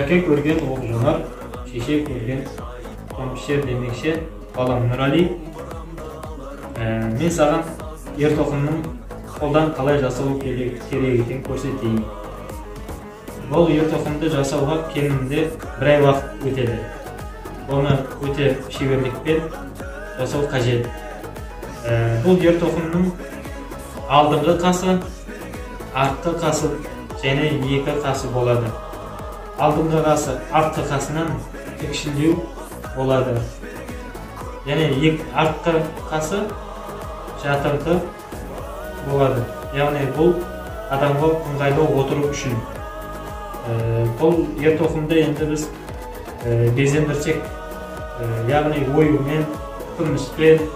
Әке көрген оқ жонар, шеше көрген том пішер демекші балам Нұрали. Мен саған ер тоқымның қолдан қалай жасалу керек екенін көрсетейін. Бұл ер тоқымды жасауға кемінде бір ай уақыт өтеді. Оны өте шеберлікпен жасау қажет. Бұл ер тоқымның алдыңғы қасы, артқы қасы және екі қасы болады. Алдыңғы қасы артқы қасынан кішілеу болады. Және артқы қасы жатыңқы болады. Яғни бұл адамға ыңғайлы отыру үшін. Бұл ер тоқымды енді біз безендірсек, яғни оюмен, күміспен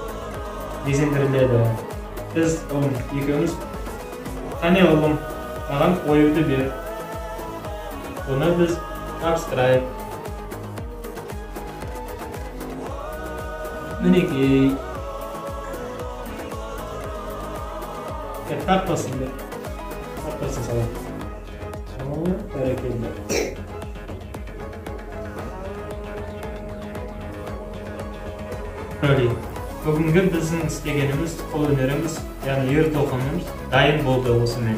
безендіріледі. Біз ұлым екеуміз, қане ұлым, маған оюды бер. Оны біз тапсырайық. Мінекей. Тартпасын бер. Тартпасын салам. Бәрекелді. Бүгінгі біздің істегеніміз, қол өнеріміз, яғни ер тоқымымыз дайын болды осымен.